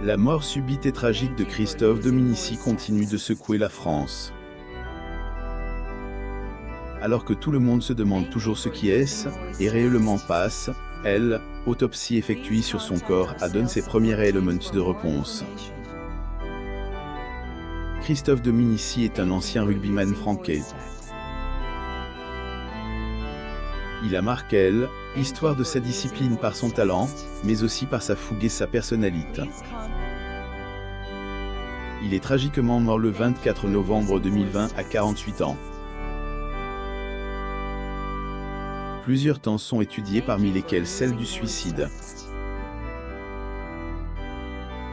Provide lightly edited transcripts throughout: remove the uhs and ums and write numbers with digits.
La mort subite et tragique de Christophe Dominici continue de secouer la France. Alors que tout le monde se demande toujours ce qui est-ce, et réellement passe, elle, autopsie effectuée sur son corps, donne ses premiers éléments de réponse. Christophe Dominici est un ancien rugbyman français. Il a marqué l'histoire de sa discipline par son talent, mais aussi par sa fougue et sa personnalité. Il est tragiquement mort le 24 novembre 2020 à 48 ans. Plusieurs temps sont étudiés, parmi lesquels celle du suicide.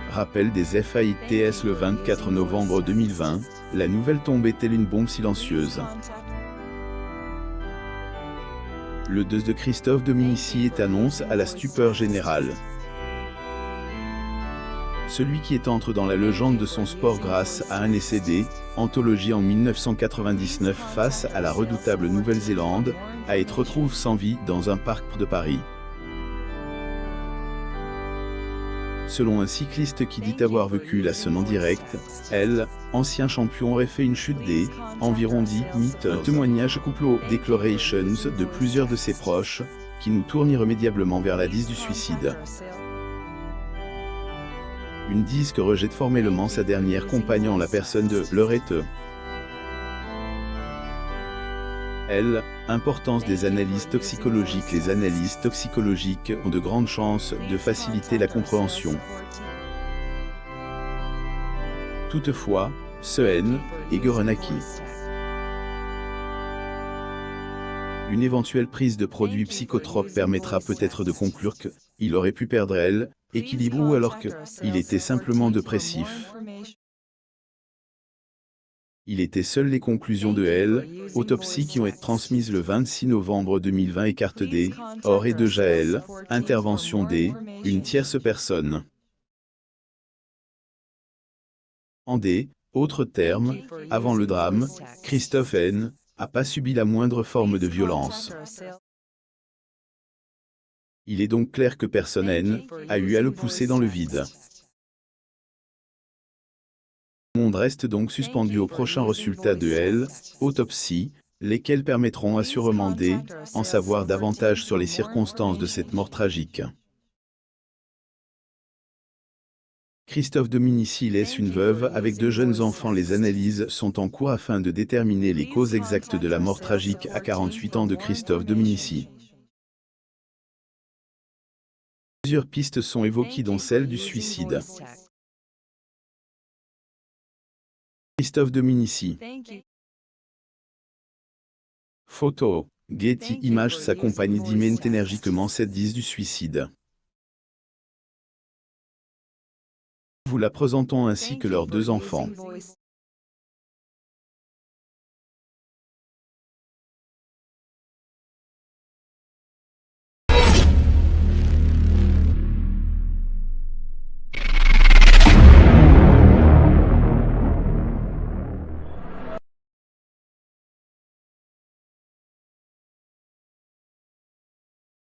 Rappel des FAITS le 24 novembre 2020, la nouvelle tombée telle une bombe silencieuse. Le décès de Christophe Dominici est annonce à la stupeur générale. Celui qui est entré dans la légende de son sport grâce à un essai anthologie en 1999 face à la redoutable Nouvelle-Zélande, a été retrouvé sans vie dans un parc de Paris. Selon un cycliste qui dit avoir vécu la scène en direct, ancien champion, aurait fait une chute environ 10 mythes. Un témoignage couplé aux declarations de plusieurs de ses proches, qui nous tourne irrémédiablement vers la du suicide. Une disque rejette formellement sa dernière compagne en la personne de Lorette. Importance des analyses toxicologiques. Les analyses toxicologiques ont de grandes chances de faciliter la compréhension. Toutefois, ce est Gorenaki. Une éventuelle prise de produits psychotropes permettra peut-être de conclure qu'il aurait pu perdre équilibre ou alors qu'il était simplement dépressif. Il était seul. Les conclusions de autopsie qui ont été transmises le 26 novembre 2020 écartent or et déjà intervention une tierce personne. En autres termes, avant le drame, Christophe n'a pas subi la moindre forme de violence. Il est donc clair que personne a eu à le pousser dans le vide. Le monde reste donc suspendu aux prochains résultats de autopsie, lesquels permettront assurément d'en savoir davantage sur les circonstances de cette mort tragique. Christophe Dominici laisse une veuve avec 2 jeunes enfants. Les analyses sont en cours afin de déterminer les causes exactes de la mort tragique à 48 ans de Christophe Dominici. Plusieurs pistes sont évoquées, dont celle du suicide. Christophe Dominici. Photo. Getty Images. Sa compagne dimine énergiquement cette disque du suicide. Vous la présentons ainsi que leurs 2 enfants.